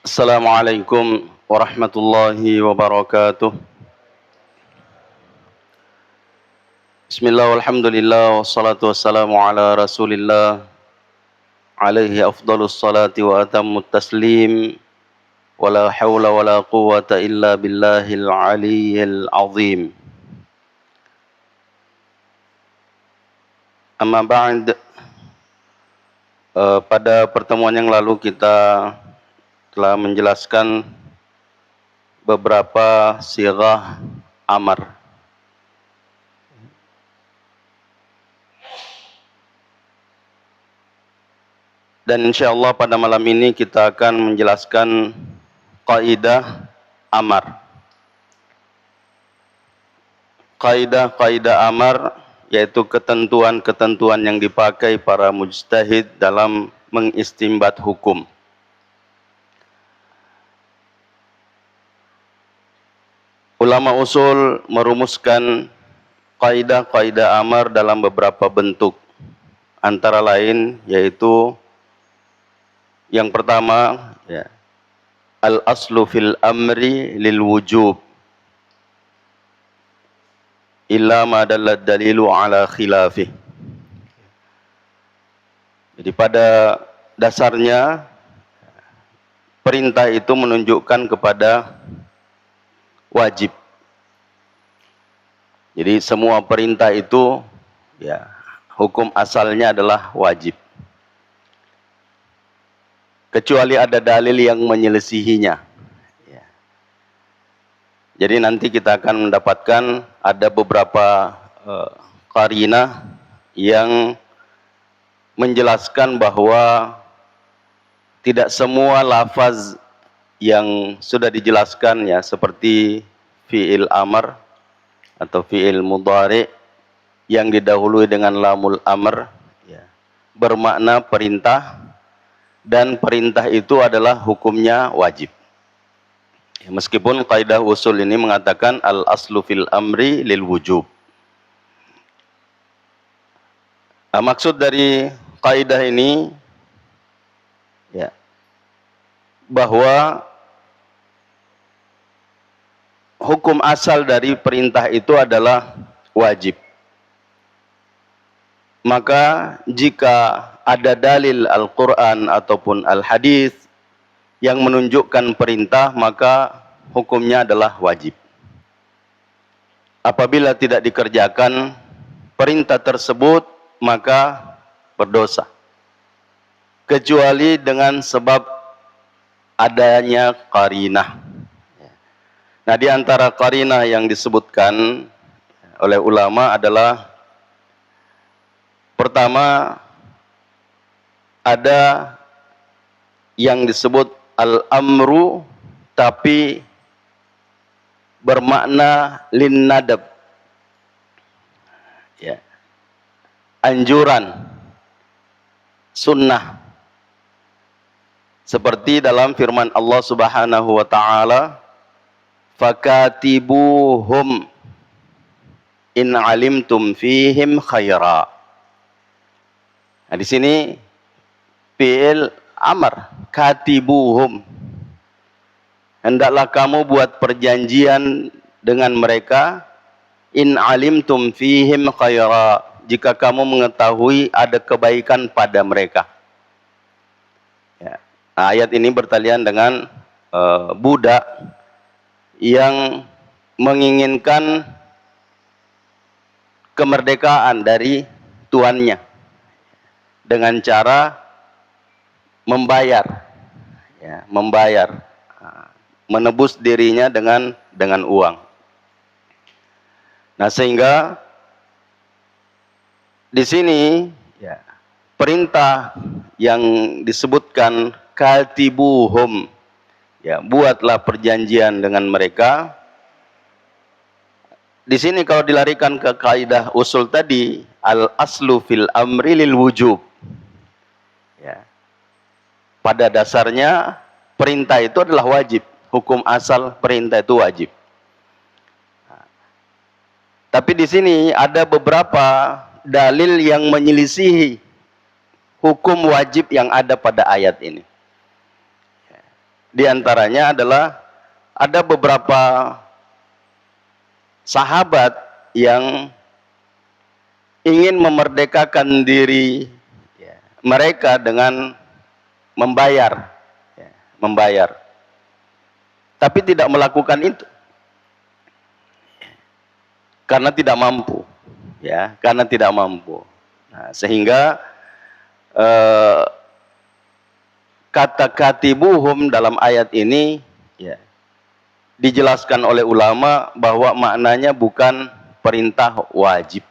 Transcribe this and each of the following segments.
Assalamualaikum warahmatullahi wabarakatuh. Bismillah walhamdulillah wassalatu wassalamu ala rasulillah alaihi afdalus salati wa atammut taslim wa la hawla wa la quwwata illa billahil aliyyil azim. Amma ba'd, pada pertemuan yang lalu kita telah menjelaskan beberapa sirah amar. Dan insyaallah pada malam ini kita akan menjelaskan kaidah amar. Kaidah amar yaitu ketentuan-ketentuan yang dipakai para mujtahid dalam mengistimbat hukum. Ulama usul merumuskan kaidah-kaidah amar dalam beberapa bentuk. Antara lain yaitu yang pertama, al-aslu fil amri lil wujub illa ma dallat dalilu ala khilafih. Jadi pada dasarnya perintah itu menunjukkan kepada wajib. Jadi semua perintah itu hukum asalnya adalah wajib. Kecuali ada dalil yang menyelisihinya. Jadi nanti kita akan mendapatkan ada beberapa qarinah yang menjelaskan bahwa tidak semua lafaz yang sudah dijelaskan seperti fi'il amr atau fi'il mudhari yang didahului dengan lamul amr bermakna perintah, dan perintah itu adalah hukumnya wajib. Meskipun kaidah usul ini mengatakan al-aslu fil amri lil wujub. Maksud dari kaidah ini bahwa hukum asal dari perintah itu adalah wajib. Maka jika ada dalil Al-Quran ataupun Al-Hadis yang menunjukkan perintah, maka hukumnya adalah wajib. Apabila tidak dikerjakan perintah tersebut, maka berdosa. Kecuali dengan sebab adanya qarinah. Nah, di antara qarinah yang disebutkan oleh ulama adalah pertama, ada yang disebut al-amru tapi bermakna lin nadab, anjuran, sunnah, seperti dalam firman Allah Subhanahu wa taala, fakatibuhum in alimtum fihim khaira. Nah, di sini fi'il amar, katibuhum, hendaklah kamu buat perjanjian dengan mereka, in alimtum fihim khaira, jika kamu mengetahui ada kebaikan pada mereka. Nah, ayat ini bertalian dengan budak yang menginginkan kemerdekaan dari tuannya dengan cara membayar, menebus dirinya dengan uang. Nah, sehingga di sini perintah yang disebutkan katibuhum, buatlah perjanjian dengan mereka. Di sini kalau dilarikan ke kaidah usul tadi, al-aslu fil amri lil wujub. Pada dasarnya perintah itu adalah wajib. Hukum asal perintah itu wajib. Tapi di sini ada beberapa dalil yang menyelisihi hukum wajib yang ada pada ayat ini. Di antaranya adalah ada beberapa sahabat yang ingin memerdekakan diri mereka dengan membayar, tapi tidak melakukan itu karena tidak mampu, karena tidak mampu. Nah, sehingga kata katibuhum dalam ayat ini dijelaskan oleh ulama bahwa maknanya bukan perintah wajib,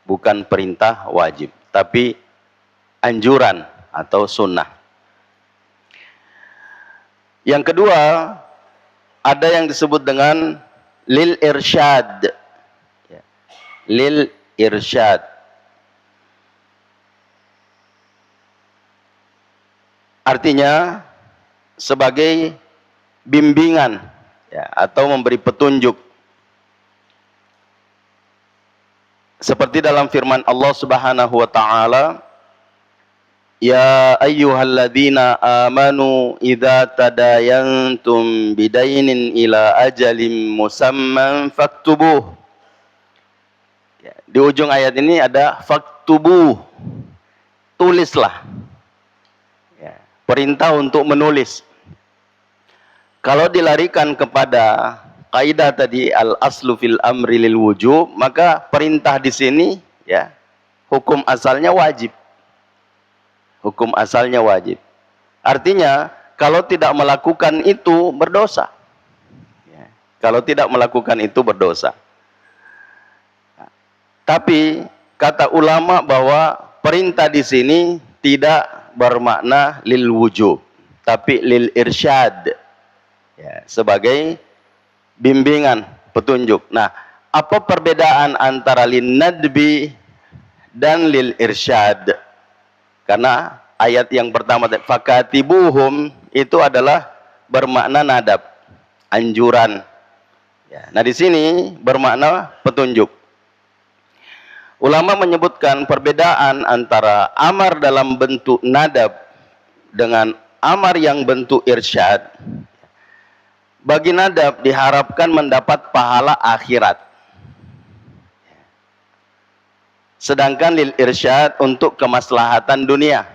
bukan perintah wajib, tapi anjuran atau sunnah. Yang kedua, ada yang disebut dengan lil irsyad. Lil irsyad. Artinya sebagai bimbingan atau memberi petunjuk. Seperti dalam firman Allah Subhanahu wa taala, ya ayyuhalladzina amanu idza tadayantum bidainin ila ajalin musamman faktubuh. Di ujung ayat ini ada faktubuh, tulislah. Perintah untuk menulis. Kalau dilarikan kepada kaidah tadi al aslu fil amri lil wujub, maka perintah di sini hukum asalnya wajib. Hukum asalnya wajib. Artinya kalau tidak melakukan itu berdosa. Kalau tidak melakukan itu berdosa. Tapi kata ulama bahwa perintah di sini tidak bermakna lil wujub, tapi lil irsyad, sebagai bimbingan, petunjuk. Nah, apa perbedaan antara lin nadbi dan lil irsyad? Karena ayat yang pertama fakatibuhum itu adalah bermakna nadab, anjuran. Nah, di sini bermakna petunjuk. Ulama menyebutkan perbedaan antara amar dalam bentuk nadab dengan amar yang bentuk irsyad. Bagi nadab diharapkan mendapat pahala akhirat. Sedangkan lil irsyad untuk kemaslahatan dunia.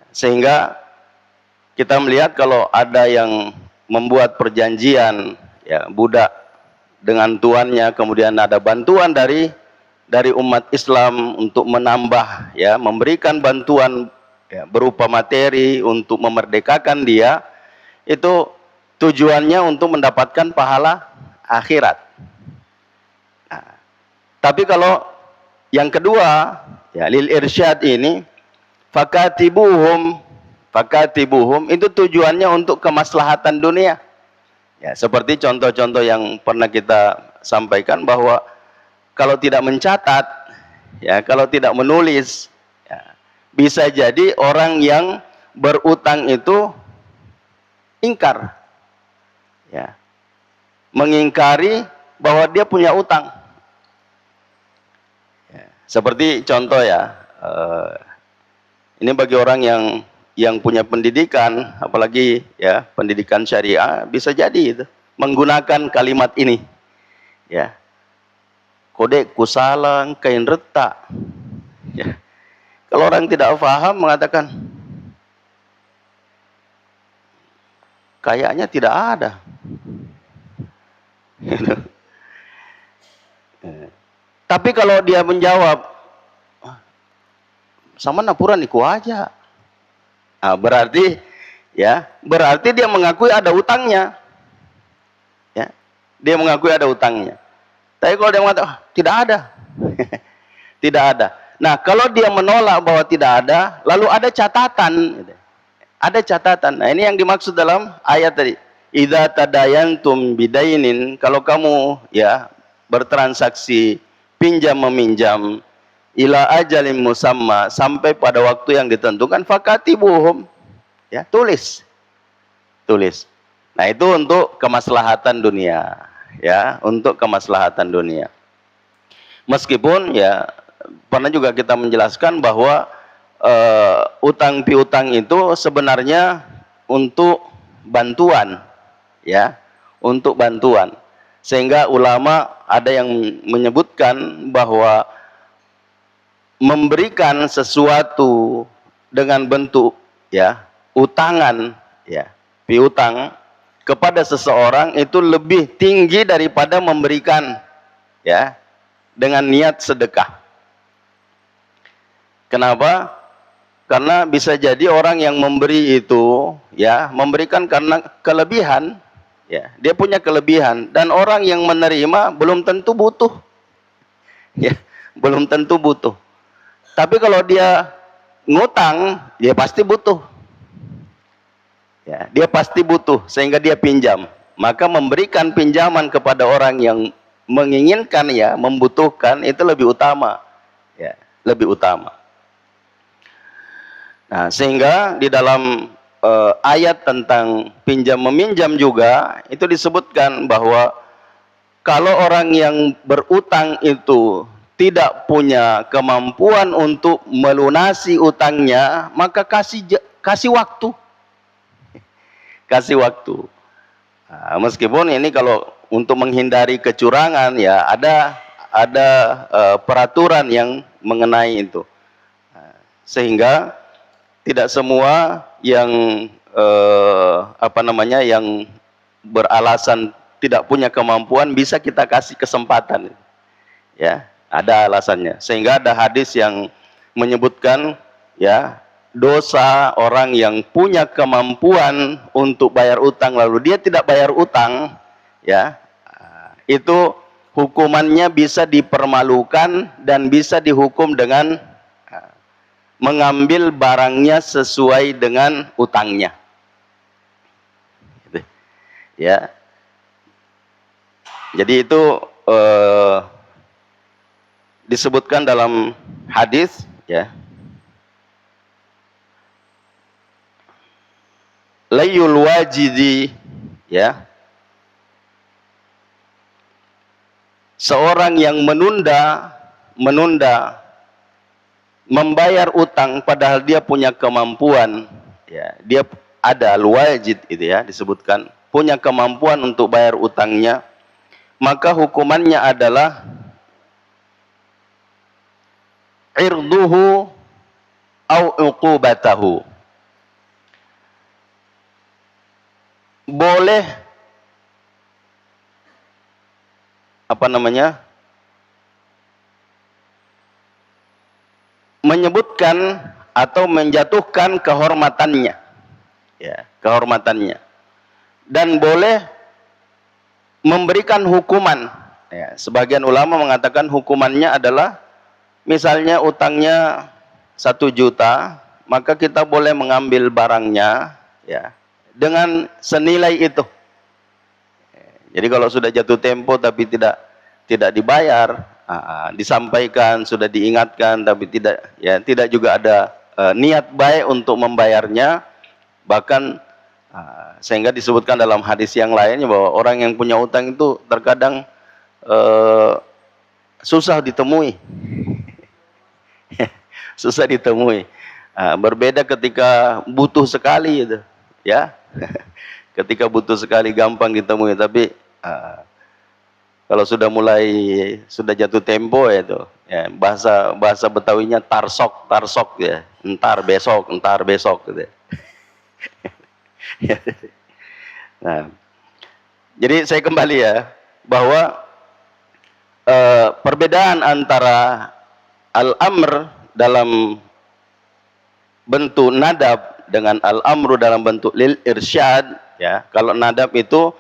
Sehingga kita melihat kalau ada yang membuat perjanjian budak dengan tuannya, kemudian ada bantuan dari umat Islam untuk menambah, memberikan bantuan berupa materi untuk memerdekakan dia, itu tujuannya untuk mendapatkan pahala akhirat. Nah, tapi kalau yang kedua, lil irsyad ini, fakatibuhum itu tujuannya untuk kemaslahatan dunia. Seperti contoh-contoh yang pernah kita sampaikan bahwa kalau tidak mencatat, kalau tidak menulis, bisa jadi orang yang berutang itu ingkar, mengingkari bahwa dia punya utang. Seperti contoh ini bagi orang yang punya pendidikan, apalagi pendidikan syariah, bisa jadi itu menggunakan kalimat ini, kodek kusalang kain retak. Kalau orang tidak paham mengatakan kayaknya tidak ada. Tapi kalau dia menjawab sama napuran iku aja, berarti dia mengakui ada utangnya. Dia mengakui ada utangnya. Tapi kalau dia mengatakan tidak ada, tidak ada. Nah, kalau dia menolak bahwa tidak ada, lalu ada catatan, ada catatan. Nah, ini yang dimaksud dalam ayat tadi. Idza tadayantum bidainin, kalau kamu bertransaksi pinjam meminjam ila ajalin musamma, sampai pada waktu yang ditentukan, fakatibuhum, tulis. Nah, itu untuk kemaslahatan dunia, untuk kemaslahatan dunia. Meskipun pernah juga kita menjelaskan bahwa utang piutang itu sebenarnya untuk bantuan, ya, untuk bantuan. Sehingga ulama ada yang menyebutkan bahwa memberikan sesuatu dengan bentuk, ya, utangan, ya, piutang kepada seseorang itu lebih tinggi daripada memberikan, ya, dengan niat sedekah. Kenapa? Karena bisa jadi orang yang memberi itu, ya, memberikan karena kelebihan, ya, dia punya kelebihan, dan orang yang menerima belum tentu butuh, ya, belum tentu butuh. Tapi kalau dia ngutang, dia pasti butuh, ya, dia pasti butuh, sehingga dia pinjam. Maka memberikan pinjaman kepada orang yang menginginkan, ya, membutuhkan, itu lebih utama, ya, lebih utama. Nah, sehingga di dalam ayat tentang pinjam meminjam juga itu disebutkan bahwa kalau orang yang berutang itu tidak punya kemampuan untuk melunasi utangnya, maka kasih waktu. Kasih waktu. Nah, meskipun ini kalau untuk menghindari kecurangan, ya, ada peraturan yang mengenai itu. Nah, sehingga tidak semua yang yang beralasan tidak punya kemampuan bisa kita kasih kesempatan, ya, ada alasannya. Sehingga ada hadis yang menyebutkan, ya, dosa orang yang punya kemampuan untuk bayar utang lalu dia tidak bayar utang, ya, itu hukumannya bisa dipermalukan dan bisa dihukum dengan mengambil barangnya sesuai dengan utangnya, ya. Jadi itu disebutkan dalam hadis, ya, layul wajidi, ya, seorang yang menunda membayar utang padahal dia punya kemampuan, ya, dia ada al-wajid itu, ya, disebutkan punya kemampuan untuk bayar utangnya, maka hukumannya adalah irduhu au uqubatahu. Boleh menyebutkan atau menjatuhkan kehormatannya, ya, kehormatannya, dan boleh memberikan hukuman, ya. Sebagian ulama mengatakan hukumannya adalah misalnya utangnya 1 juta, maka kita boleh mengambil barangnya, ya, dengan senilai itu. Jadi kalau sudah jatuh tempo tapi tidak dibayar, disampaikan, sudah diingatkan tapi tidak juga ada niat baik untuk membayarnya, bahkan sehingga disebutkan dalam hadis yang lainnya bahwa orang yang punya utang itu terkadang susah ditemui. Susah ditemui. Berbeda ketika butuh sekali itu, ya. Ketika butuh sekali gampang ditemui, tapi kalau sudah jatuh tempo, ya, itu, ya, bahasa Betawinya tarsok, ya, entar besok gitu. Nah, jadi saya kembali, ya, bahwa perbedaan antara al-amr dalam bentuk nadab dengan al-amru dalam bentuk lil irsyad, ya. Kalau nadab itu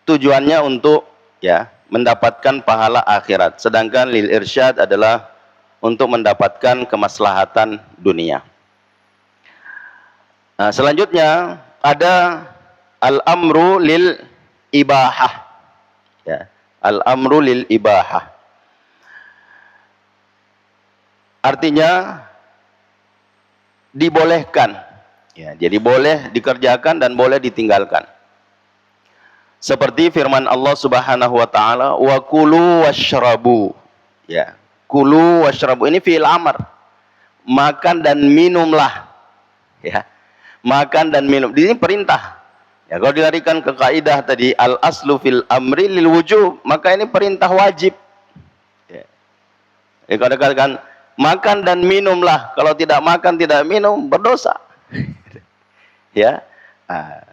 tujuannya untuk, ya, mendapatkan pahala akhirat, sedangkan lil irsyad adalah untuk mendapatkan kemaslahatan dunia. Nah, selanjutnya ada al-amru lil ibahah, ya, al-amru lil ibahah. Artinya dibolehkan, ya, jadi boleh dikerjakan dan boleh ditinggalkan. Seperti firman Allah Subhanahu wa taala, wa kulu washrabu, ya. Kulu washrabu ini fi'il amr. Makan dan minumlah, ya. makan dan minum. Di sini perintah. Ya, kalau dilarikan ke kaidah tadi al aslu fil amri lil wujub, maka ini perintah wajib. Ya. Kalau dikatakan makan dan minumlah, kalau tidak makan tidak minum berdosa. Ya. Nah,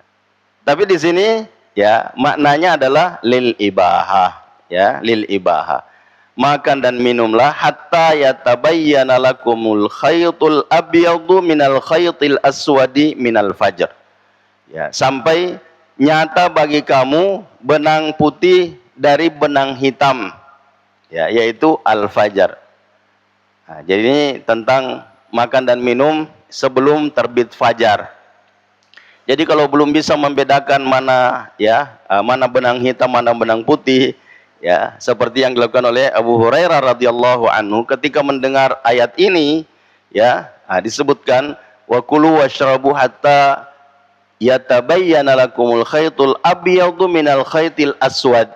tapi di sini ya maknanya adalah lil ibahah, ya, lil ibahah. Makan dan minumlah hatta yatabayyana lakumul khaytul abyadu minal khaytil aswadi minal fajr. Ya, sampai nyata bagi kamu benang putih dari benang hitam, ya, yaitu al-fajar. Nah, jadi ini tentang makan dan minum sebelum terbit fajar. Jadi kalau belum bisa membedakan mana, ya, mana benang hitam, mana benang putih, ya, seperti yang dilakukan oleh Abu Hurairah radhiyallahu anhu ketika mendengar ayat ini, ya, disebutkan wa kulu washrabu hatta yatabayyana lakumul khaytul abyadu minal khaytil aswad.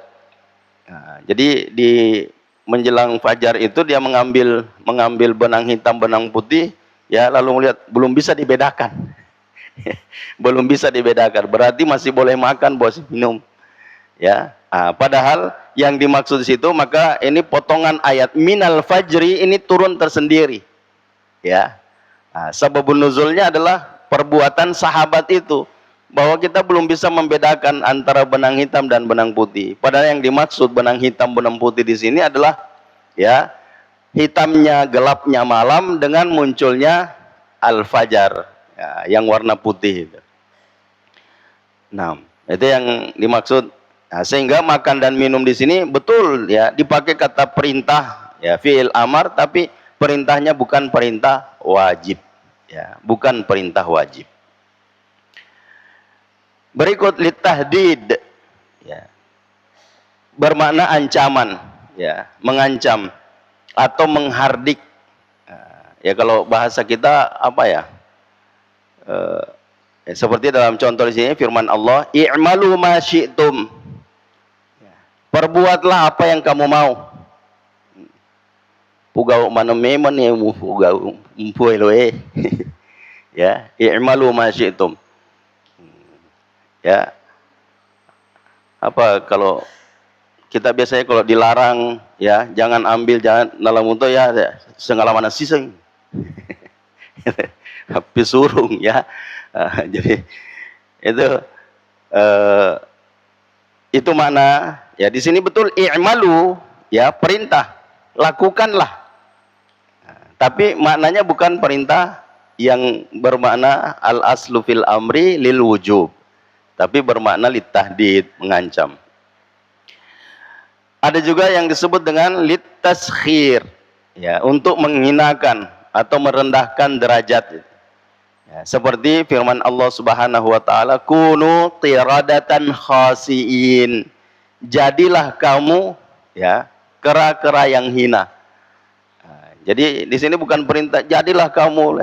Nah, jadi di menjelang fajar itu dia mengambil benang hitam, benang putih, ya, lalu melihat belum bisa dibedakan. Belum bisa dibedakan, berarti masih boleh makan, boleh minum. Ya, padahal yang dimaksud di situ, maka ini potongan ayat minal fajri ini turun tersendiri. Ya, sababun nuzulnya adalah perbuatan sahabat itu, bahwa kita belum bisa membedakan antara benang hitam dan benang putih. Padahal yang dimaksud benang hitam, benang putih di sini adalah, ya, hitamnya gelapnya malam dengan munculnya al-fajar, ya, yang warna putih itu. Nah, itu yang dimaksud. Nah, sehingga makan dan minum di sini betul, ya, dipakai kata perintah, ya, fi'il amar, tapi perintahnya bukan perintah wajib, ya, bukan perintah wajib. Berikut litahdid, ya, bermakna ancaman, ya, mengancam atau menghardik. Ya, kalau bahasa kita apa ya? Seperti dalam contoh di sini firman Allah, i'malu ma syi'tum. Perbuatlah apa yang kamu mau. Pugau mana memang ya pugau empueloe. Ya, i'malu ma syi'tum. Ya, apa kalau kita biasanya kalau dilarang, ya, jangan ambil, jangan dalam untuk, ya, sengalaman siseng. Tapi surung, ya. Jadi itu makna, ya, di sini betul i'malu, ya, perintah, lakukanlah. Tapi maknanya bukan perintah yang bermakna al aslu fil amri lil wujub, tapi bermakna litahdid, mengancam. Ada juga yang disebut dengan litaskhir, ya, untuk menghinakan atau merendahkan derajat. Ya, seperti firman Allah Subhanahu wa taala, kunu qiradatan khasiin. Jadilah kamu, ya, kera-kera yang hina. Nah, jadi di sini bukan perintah jadilah kamu.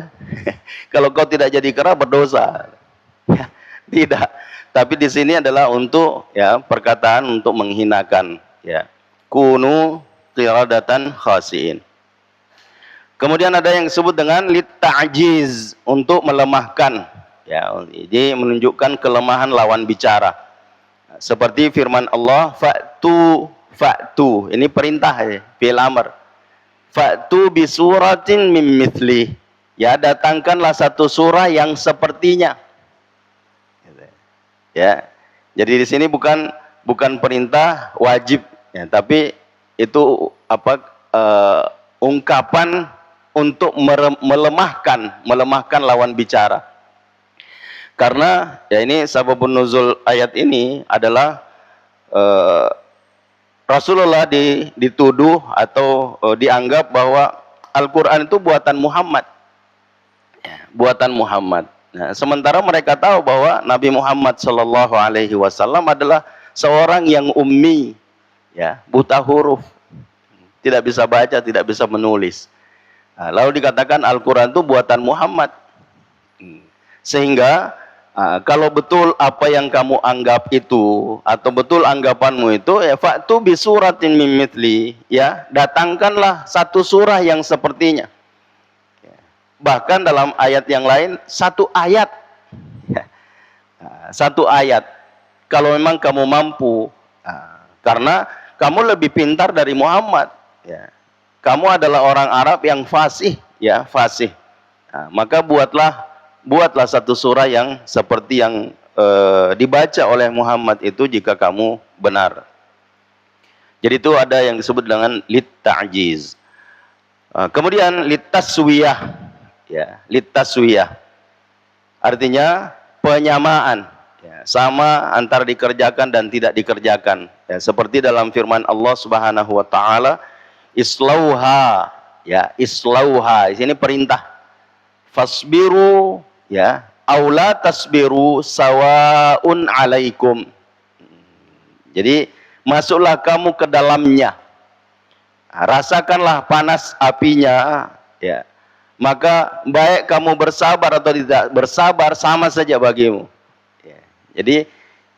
Kalau kau tidak jadi kera berdosa. Ya, tidak. Tapi di sini adalah untuk, ya, perkataan untuk menghinakan, ya. Kunu qiradatan khasiin. Kemudian ada yang disebut dengan litta'jiz, untuk melemahkan, ya, jadi menunjukkan kelemahan lawan bicara. Seperti firman Allah, fa'tu, ini perintah, ya, fi'il amr. Fa'tu bi suratin mim mithli, ya, datangkanlah satu surah yang sepertinya. Ya, jadi di sini bukan perintah wajib, ya, tapi itu apa, ungkapan untuk melemahkan lawan bicara. Karena, ya, ini sababun nuzul ayat ini adalah Rasulullah dituduh atau dianggap bahwa Al-Quran itu buatan Muhammad, ya, buatan Muhammad. Nah, sementara mereka tahu bahwa Nabi Muhammad Shallallahu Alaihi Wasallam adalah seorang yang ummi, ya, buta huruf, tidak bisa baca, tidak bisa menulis. Nah, lalu dikatakan Al-Quran itu buatan Muhammad. Sehingga kalau betul apa yang kamu anggap itu, atau betul anggapanmu itu, ya, fa'tu bi suratin mim mithli, ya, datangkanlah satu surah yang sepertinya. Bahkan dalam ayat yang lain, satu ayat. Satu ayat. Kalau memang kamu mampu, karena kamu lebih pintar dari Muhammad, ya. Kamu adalah orang Arab yang fasih, ya, fasih. Maka buatlah satu surah yang seperti yang dibaca oleh Muhammad itu jika kamu benar. Jadi itu ada yang disebut dengan lit-ta'jiz. Kemudian lit-taswiyah, ya, lit-taswiyah. Artinya penyamaan, ya, sama antara dikerjakan dan tidak dikerjakan. Ya, seperti dalam firman Allah Subhanahu wa taala, islauha, ya, islauha. Di sini perintah. Fasbiru, ya, aula tasbiru sawaun alaikum. Jadi masuklah kamu ke dalamnya. Rasakanlah panas apinya, ya. Maka baik kamu bersabar atau tidak bersabar sama saja bagimu. Ya. Jadi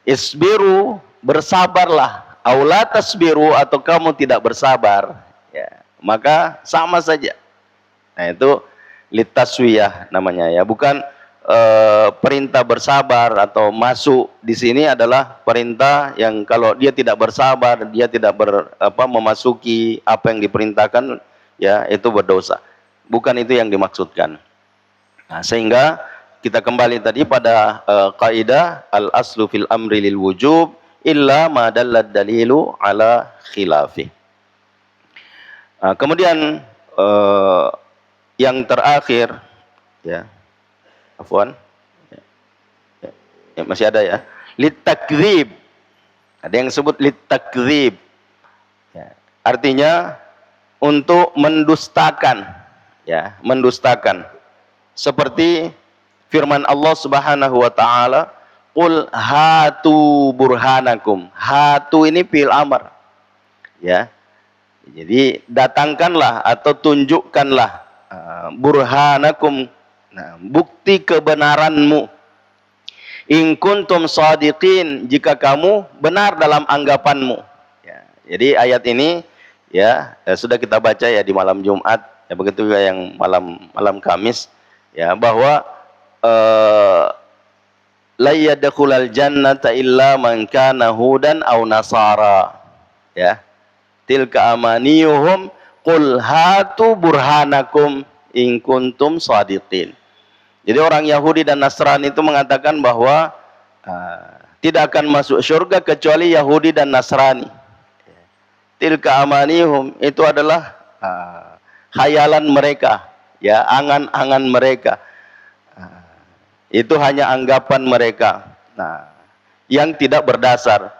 isbiru, bersabarlah. Aula tasbiru, atau kamu tidak bersabar, ya, maka sama saja. Nah itu litaswiyah namanya, ya, bukan perintah bersabar atau masuk. Di sini adalah perintah yang kalau dia tidak bersabar, dia tidak memasuki apa yang diperintahkan, ya, itu berdosa. Bukan itu yang dimaksudkan. Nah, sehingga kita kembali tadi pada kaidah al-aslu fil amri lil wujub illa ma dallad dalilu ala khilafi. Kemudian yang terakhir, ya, afwan, ya, masih ada, ya, litakdzib. Ada yang disebut litakdzib, ya, artinya untuk mendustakan, ya, mendustakan. Seperti firman Allah Subhanahu wa taala, qul hatu burhanakum. Hatu ini fi'il amr, ya. Jadi datangkanlah atau tunjukkanlah burhanakum, nah, bukti kebenaranmu. In kuntum shadiqin, jika kamu benar dalam anggapanmu. Ya, jadi ayat ini, ya, sudah kita baca, ya, di malam Jumat, ya, begitu juga yang malam Kamis, ya, bahwa la yadkhulal jannata illa man kana hudan aw nasara, ya. Tilka amaniyuhum qul hatu burhanakum in kuntum shadiqin. Jadi orang Yahudi dan Nasrani itu mengatakan bahwa tidak akan masuk surga kecuali Yahudi dan Nasrani. Tilka amaniyuhum, itu adalah khayalan mereka, ya, angan-angan mereka. Itu hanya anggapan mereka, nah, yang tidak berdasar.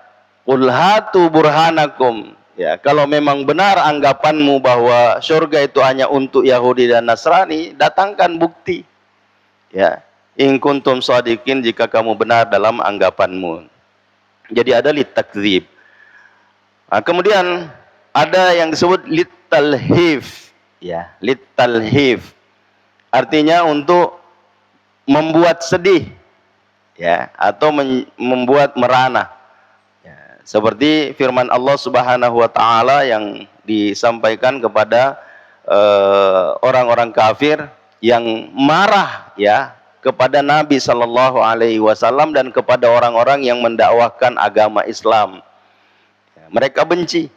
Qul hatu burhanakum, ya, kalau memang benar anggapanmu bahwa surga itu hanya untuk Yahudi dan Nasrani, datangkan bukti, ya. In kuntum shadiqin, jika kamu benar dalam anggapanmu. Jadi ada litakdzib. Kemudian ada yang disebut litalhif, ya, litalhif. Artinya untuk membuat sedih, ya, atau membuat merana. Seperti firman Allah Subhanahu wa taala yang disampaikan kepada orang-orang kafir yang marah, ya, kepada Nabi sallallahu alaihi wasallam dan kepada orang-orang yang mendakwahkan agama Islam. Ya, mereka benci.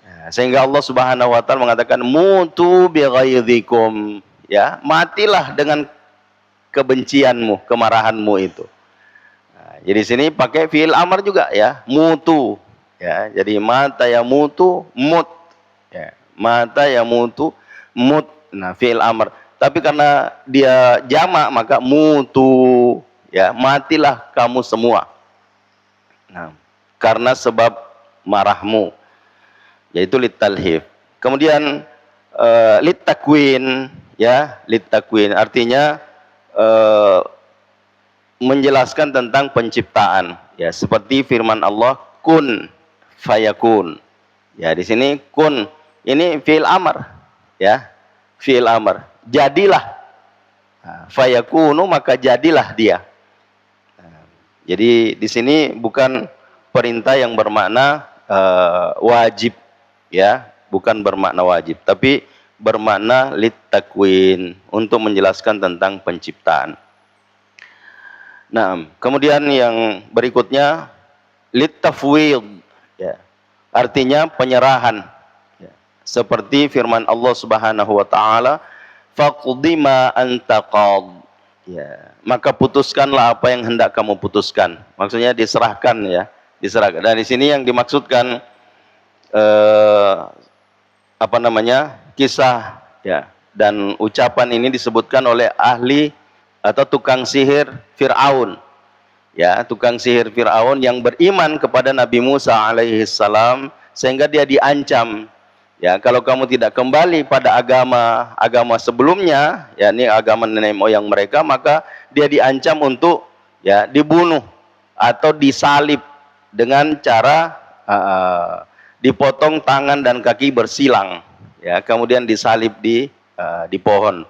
Ya, sehingga Allah Subhanahu wa taala mengatakan mutu bighaidhikum, ya, matilah dengan kebencianmu, kemarahanmu itu. Jadi sini pakai fi'il amr juga, ya, mutu, ya. Jadi mata ya mutu, mut, ya. Mata ya mutu, mut. Nah, fi'il amr. Tapi karena dia jamak maka mutu, ya, matilah kamu semua. Nah, karena sebab marahmu, yaitu litalhif. Kemudian litakwin, ya, litakwin artinya menjelaskan tentang penciptaan, ya, seperti firman Allah kun fayakun, ya. Di sini kun ini fi'il amr, ya, fi'il amr, jadilah. Fayakunu, maka jadilah dia. Jadi di sini bukan perintah yang bermakna wajib, ya, bukan bermakna wajib, tapi bermakna litakwin, untuk menjelaskan tentang penciptaan. Nah, kemudian yang berikutnya litafwid, ya. Artinya penyerahan. Ya. Seperti firman Allah Subhanahu wa taala, faqdi ma anta qad. Ya, maka putuskanlah apa yang hendak kamu putuskan. Maksudnya diserahkan, ya, diserahkan. Dari sini yang dimaksudkan apa namanya? Kisah, ya. Dan ucapan ini disebutkan oleh ahli atau tukang sihir Fir'aun. Ya, tukang sihir Fir'aun yang beriman kepada Nabi Musa alaihi salam sehingga dia diancam, ya, kalau kamu tidak kembali pada agama sebelumnya, yakni agama nenek moyang mereka, maka dia diancam untuk, ya, dibunuh atau disalib dengan cara dipotong tangan dan kaki bersilang, ya, kemudian disalib di pohon.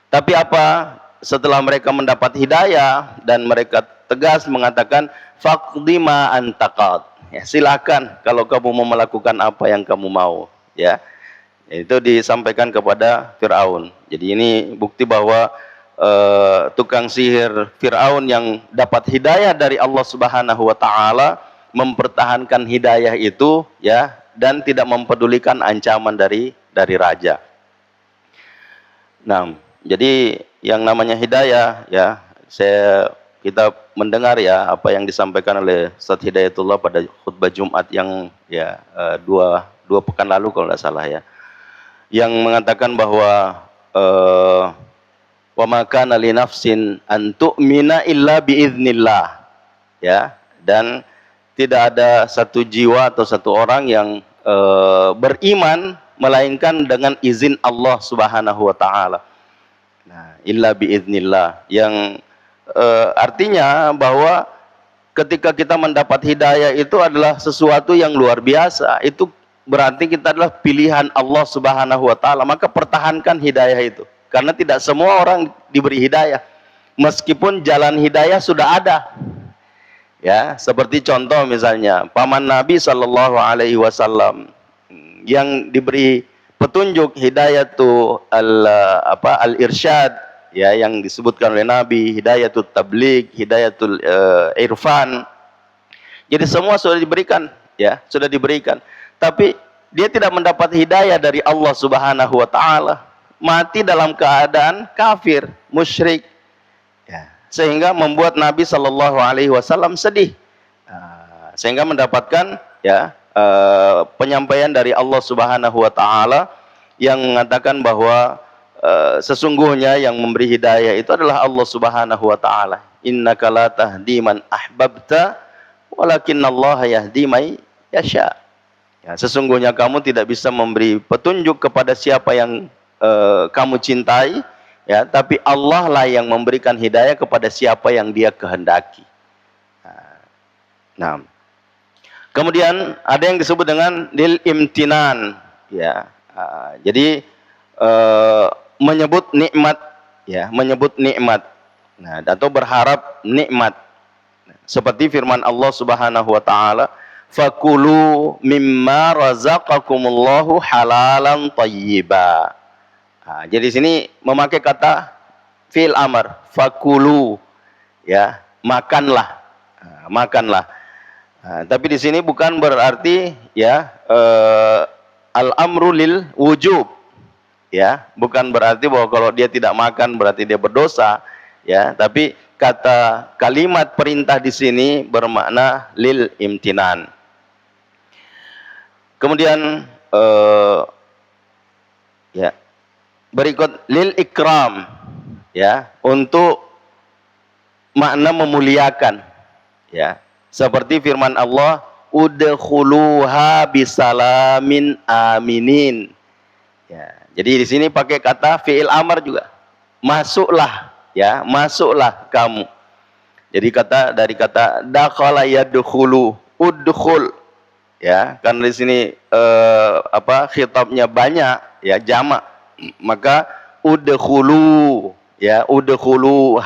Tapi apa? Setelah mereka mendapat hidayah dan mereka tegas mengatakan faqdi ma anta qad. Ya, silakan kalau kamu mau melakukan apa yang kamu mau, ya. Itu disampaikan kepada Firaun. Jadi ini bukti bahwa tukang sihir Firaun yang dapat hidayah dari Allah Subhanahu wa taala mempertahankan hidayah itu, ya, dan tidak mempedulikan ancaman dari raja. Nah, jadi yang namanya hidayah, ya, kita mendengar, ya, apa yang disampaikan oleh Ustaz Hidayatullah pada khutbah Jumat yang, ya, dua pekan lalu kalau tidak salah, ya, yang mengatakan bahwa wa ma kana li nafsin an tu'mina illa biiznillah, ya, dan tidak ada satu jiwa atau satu orang yang beriman melainkan dengan izin Allah Subhanahu wa taala. Nah, illa biiznillah, yang artinya bahwa ketika kita mendapat hidayah itu adalah sesuatu yang luar biasa. Itu berarti kita adalah pilihan Allah Subhanahu wa taala, maka pertahankan hidayah itu. Karena tidak semua orang diberi hidayah. Meskipun jalan hidayah sudah ada. Ya, seperti contoh misalnya paman Nabi sallallahu alaihi wasallam yang diberi petunjuk hidayatul al-irsyad, ya, yang disebutkan oleh Nabi, hidayatul tabligh, hidayatul irfan. Jadi semua sudah diberikan, ya, sudah diberikan. Tapi dia tidak mendapat hidayah dari Allah Subhanahu wa taala. Mati dalam keadaan kafir, musyrik. Ya, sehingga membuat Nabi sallallahu alaihi wasallam sedih. Sehingga mendapatkan, ya, penyampaian dari Allah Subhanahu wa taala yang mengatakan bahwa sesungguhnya yang memberi hidayah itu adalah Allah Subhanahu wa taala. Innaka la tahdi man ahbabta walakinallaha yahdi may yasha. Ya, sesungguhnya kamu tidak bisa memberi petunjuk kepada siapa yang kamu cintai, ya, tapi Allah lah yang memberikan hidayah kepada siapa yang Dia kehendaki. Nah, kemudian ada yang disebut dengan lil imtinan, ya. Jadi menyebut nikmat, ya, menyebut nikmat. Nah, atau berharap nikmat. Seperti firman Allah Subhanahu wa taala, fakulu mimma razaqakumullahu halalan thayyiba. Jadi sini memakai kata fi'il amr, fakulu, ya, makanlah. Makanlah. Tapi di sini bukan berarti, ya, al-amru lil wujub, ya, bukan berarti bahwa kalau dia tidak makan berarti dia berdosa, ya, tapi kata kalimat perintah di sini bermakna lil imtinan. Kemudian ya, berikut lil ikram, ya, untuk makna memuliakan, ya, seperti firman Allah, udkhuluha bisalamin aminin. Ya, jadi di sini pakai kata fi'il amr juga. Masuklah, ya, masuklah kamu. Jadi dari kata dakhala yadkhulu, udkhul, ya, karena di sini khitabnya banyak, ya, jamak, maka udkhulu, ya, udkhulu,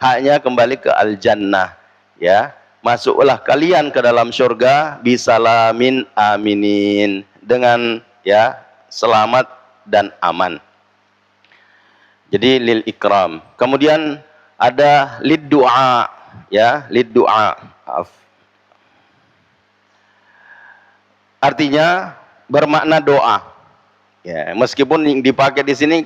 haknya kembali ke al jannah, ya. Masuklah kalian ke dalam surga bisalamin aminin, dengan, ya, selamat dan aman. Jadi lil ikram. Kemudian ada lid du'a, ya, lid du'a. Artinya bermakna doa. Ya, meskipun yang dipakai di sini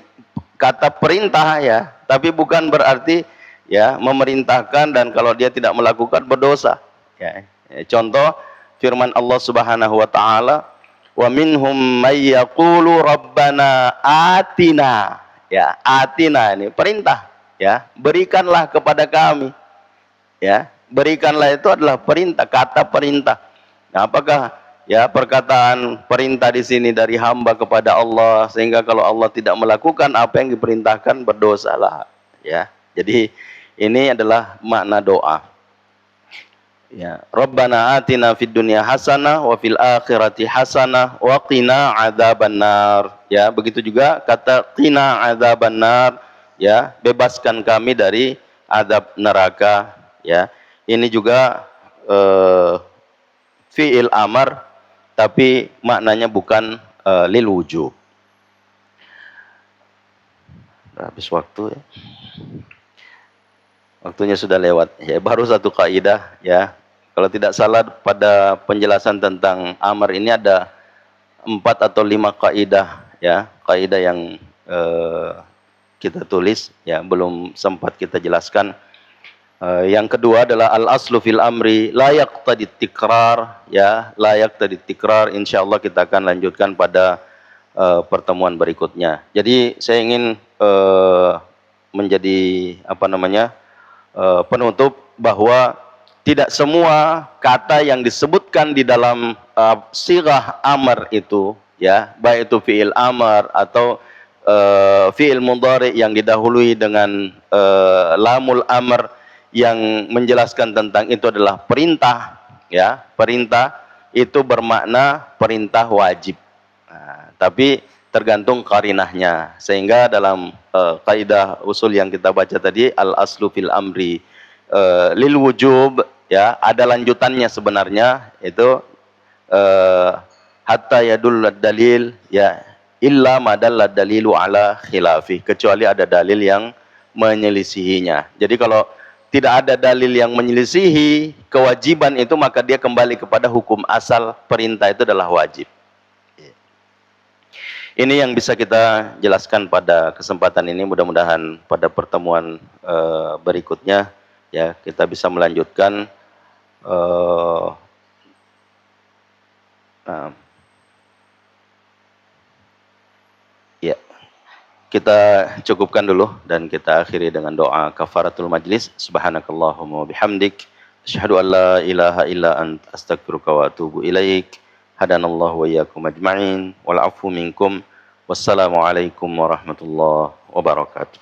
kata perintah ya, tapi bukan berarti ya memerintahkan dan kalau dia tidak melakukan berdosa. Ya, contoh firman Allah Subhanahu wa taala, "Wa minhum may yaqulu rabbana atina." Ya, atina ini perintah, ya. Berikanlah kepada kami. Ya, berikanlah itu adalah perintah, kata perintah. Nah, apakah ya perkataan perintah di sini dari hamba kepada Allah sehingga kalau Allah tidak melakukan apa yang diperintahkan berdosalah, ya. Jadi ini adalah makna doa. Ya, Rabbana atina fid dunya hasanah wa fil akhirati hasanah wa qina adzabannar. Ya, begitu juga kata qina adzabannar, ya, bebaskan kami dari azab neraka, ya. Ini juga fi'il amar tapi maknanya bukan lil wujub. Habis waktu ya. Waktunya sudah lewat. Ya, baru satu kaidah ya. Kalau tidak salah pada penjelasan tentang amar ini ada 4 atau 5 kaidah ya. Kaidah yang kita tulis ya, belum sempat kita jelaskan. Yang kedua adalah al-aslu fil amri la yaqtadi tikrar, ya, la yaqtadi tikrar. Insyaallah kita akan lanjutkan pada pertemuan berikutnya. Jadi saya ingin menjadi apa namanya? Penutup bahwa tidak semua kata yang disebutkan di dalam sirah amar itu, ya, baik itu fiil amar atau fiil mudhari yang didahului dengan lamul amr yang menjelaskan tentang itu adalah perintah, ya. Perintah itu bermakna perintah wajib. Nah, tapi tergantung qarinahnya. Sehingga dalam kaidah usul yang kita baca tadi, al aslu fil amri lil wujub, ya, ada lanjutannya sebenarnya, itu hatta yadul dalil, ya, illa madalla dalilu ala khilafi, kecuali ada dalil yang menyelisihinya. Jadi kalau tidak ada dalil yang menyelisihi kewajiban itu, maka dia kembali kepada hukum asal, perintah itu adalah wajib. Ini yang bisa kita jelaskan pada kesempatan ini. Mudah-mudahan pada pertemuan berikutnya ya kita bisa melanjutkan ya. Kita cukupkan dulu dan kita akhiri dengan doa kafaratul majlis. Subhanakallahumma bihamdik asyhadu an la ilaha illa anta astaghfiruka wa atubu ilaik. Hadanallahu wa iyyakum ajma'in wal 'afwu minkum. Wassalamualaikum warahmatullahi wabarakatuh.